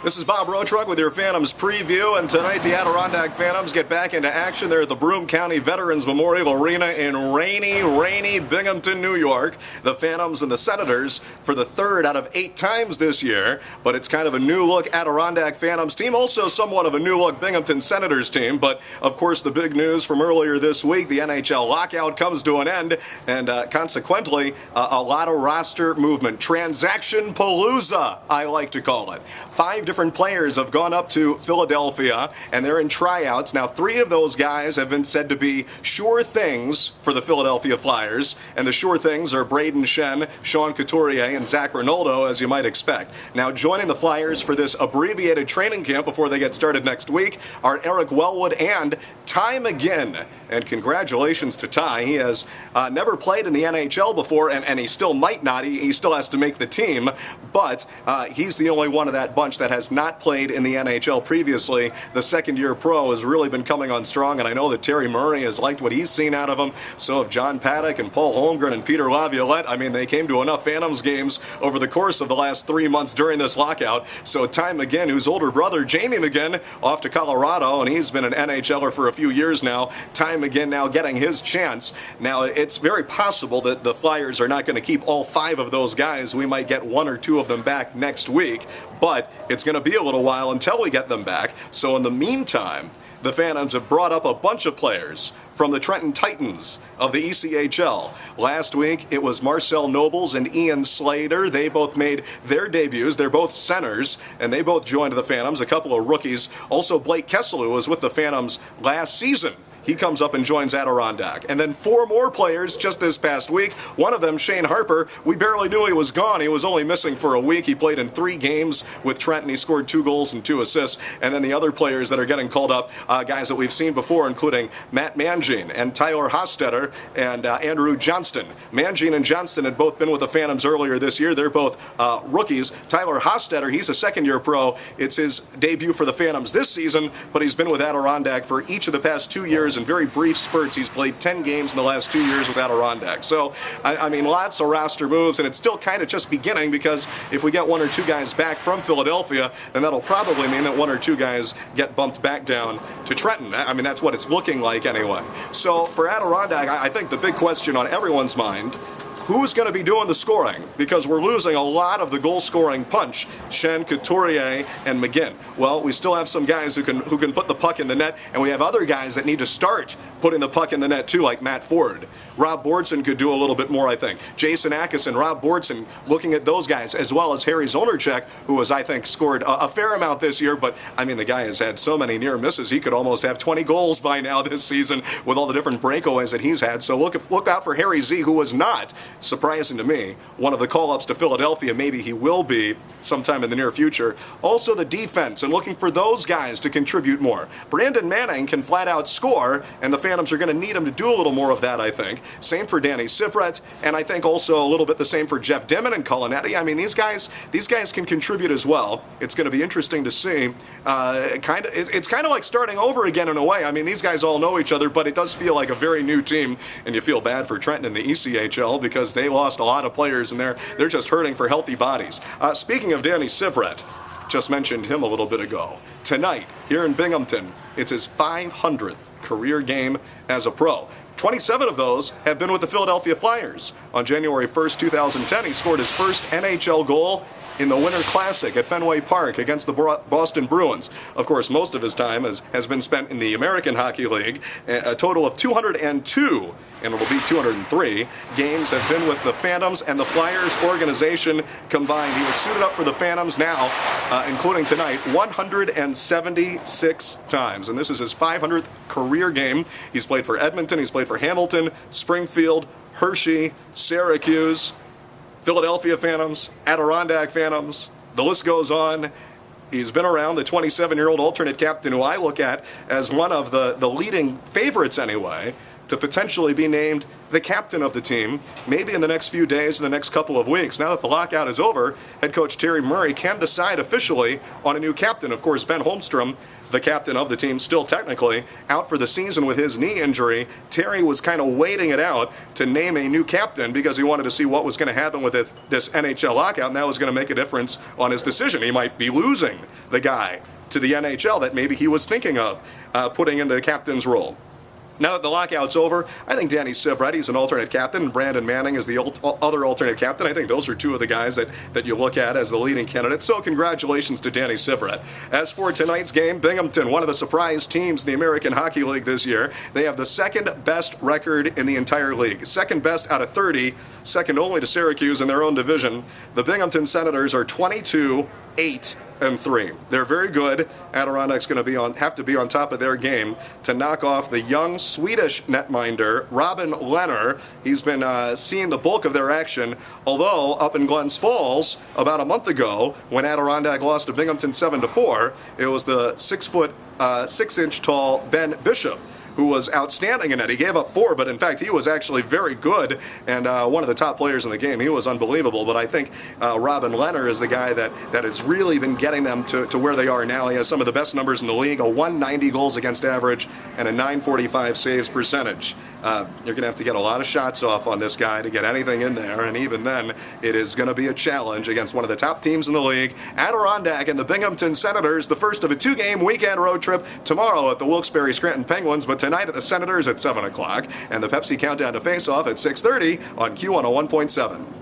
This is Bob Rotruck with your Phantoms preview, and tonight the Adirondack Phantoms get back into action there at the Broome County Veterans Memorial Arena in rainy Binghamton, New York. The Phantoms and the Senators for the third out of 8 times this year, but it's kind of a new-look Adirondack Phantoms team, also somewhat of a new-look Binghamton Senators team, but of course the big news from earlier this week, the NHL lockout comes to an end, and consequently, a lot of roster movement. Transaction Palooza, I like to call it. 5 different players have gone up to Philadelphia, and they're in tryouts. Now, 3 of those guys have been said to be sure things for the Philadelphia Flyers, and the sure things are Braden Shen, Sean Couturier, and Zach Rinaldo, as you might expect. Now, joining the Flyers for this abbreviated training camp before they get started next week are Eric Wellwood and Ty McGinn. And congratulations to Ty. He has never played in the NHL before, and he still might not. He still has to make the team, but he's the only one of that bunch that has not played in the NHL previously. The second-year pro has really been coming on strong, and I know that Terry Murray has liked what he's seen out of him. So have John Paddock and Paul Holmgren and Peter Laviolette. I mean, they came to enough Phantoms games over the course of the last 3 months during this lockout. So Ty McGinn, whose older brother, Jamie McGinn, off to Colorado, and he's been an NHLer for a few years now. Ty McGinn now getting his chance. Now, it's very possible that the Flyers are not going to keep all 5 of those guys. We might get 1 or 2 of them back next week, but it's going to be a little while until we get them back. So in the meantime, the Phantoms have brought up a bunch of players from the Trenton Titans of the ECHL. Last week, it was Marcel Nobles and Ian Slater. They both made their debuts. They're both centers, and they both joined the Phantoms, a couple of rookies. Also, Blake Kessel, who was with the Phantoms last season. He comes up and joins Adirondack. And then 4 more players just this past week. One of them, Shane Harper, we barely knew he was gone. He was only missing for a week. He played in 3 games with Trenton. He scored 2 goals and 2 assists. And then the other players that are getting called up, guys that we've seen before, including Matt Mangine and Tyler Hostetter and Andrew Johnston. Mangine and Johnston had both been with the Phantoms earlier this year. They're both rookies. Tyler Hostetter, he's a second-year pro. It's his debut for the Phantoms this season, but he's been with Adirondack for each of the past 2 years. In very brief spurts, he's played 10 games in the last 2 years with Adirondack. So, I mean, lots of roster moves, and it's still kind of just beginning, because if we get 1 or 2 guys back from Philadelphia, then that'll probably mean that 1 or 2 guys get bumped back down to Trenton. I mean, that's what it's looking like anyway. So for Adirondack, I think the big question on everyone's mind, who's going to be doing the scoring? Because we're losing a lot of the goal-scoring punch, Shen, Couturier, and McGinn. Well, we still have some guys who can put the puck in the net, and we have other guys that need to start putting the puck in the net too, like Matt Ford. Rob Bordson could do a little bit more, I think. Jason Ackison, Rob Bordson, looking at those guys, as well as Harry Zonerchek, who has, I think, scored a fair amount this year, but, I mean, the guy has had so many near misses. He could almost have 20 goals by now this season with all the different breakaways that he's had. So look out for Harry Z, who was not, surprising to me, one of the call-ups to Philadelphia. Maybe he will be sometime in the near future. Also the defense, and looking for those guys to contribute more. Brandon Manning can flat out score, and the Phantoms are going to need him to do a little more of that, I think. Same for Danny Syvret, and I think also a little bit the same for Jeff Dimon and Colinetti. I mean, these guys can contribute as well. It's going to be interesting to see. It's kind of like starting over again in a way. I mean, these guys all know each other, but it does feel like a very new team, and you feel bad for Trenton in the ECHL because they lost a lot of players, and they're just hurting for healthy bodies. Speaking of Danny Syvret, just mentioned him a little bit ago. Tonight, here in Binghamton, it's his 500th career game as a pro. 27 of those have been with the Philadelphia Flyers. On January 1st, 2010, he scored his first NHL goal in the Winter Classic at Fenway Park against the Boston Bruins. Of course, most of his time has been spent in the American Hockey League. A total of 202, and it'll be 203, games have been with the Phantoms and the Flyers organization combined. He was suited up for the Phantoms now, including tonight, 176 times. And this is his 500th career game. He's played for Edmonton, he's played for Hamilton, Springfield, Hershey, Syracuse, Philadelphia Phantoms, Adirondack Phantoms, the list goes on. He's been around, the 27-year-old alternate captain who I look at as one of the leading favorites anyway to potentially be named the captain of the team, maybe in the next few days, in the next couple of weeks. Now that the lockout is over, head coach Terry Murray can decide officially on a new captain. Of course, Ben Holmstrom, the captain of the team, still technically out for the season with his knee injury. Terry was kind of waiting it out to name a new captain because he wanted to see what was going to happen with this NHL lockout, and that was going to make a difference on his decision. He might be losing the guy to the NHL that maybe he was thinking of putting into the captain's role. Now that the lockout's over, I think Danny Syvret, he's an alternate captain, and Brandon Manning is the other alternate captain. I think those are two of the guys that you look at as the leading candidates. So congratulations to Danny Syvret. As for tonight's game, Binghamton, one of the surprise teams in the American Hockey League this year. They have the second best record in the entire league. Second best out of 30, second only to Syracuse in their own division. The Binghamton Senators are 22-8-3. They're very good. Adirondack's going to have to be on top of their game to knock off the young Swedish netminder Robin Lehner. He's been seeing the bulk of their action, although up in Glens Falls about a month ago when Adirondack lost to Binghamton 7-4, it was the 6'6" tall Ben Bishop who was outstanding in it. He gave up 4, but in fact he was actually very good and one of the top players in the game. He was unbelievable, but I think Robin Lehner is the guy that has really been getting them to where they are now. He has some of the best numbers in the league, a 190 goals against average and a 945 saves percentage. You're going to have to get a lot of shots off on this guy to get anything in there, and even then it is going to be a challenge against one of the top teams in the league. Adirondack and the Binghamton Senators, the first of a 2-game weekend road trip tomorrow at the Wilkes-Barre Scranton Penguins, but tonight at the Senators at 7 o'clock, and the Pepsi Countdown to Face-Off at 6:30 on Q101.7.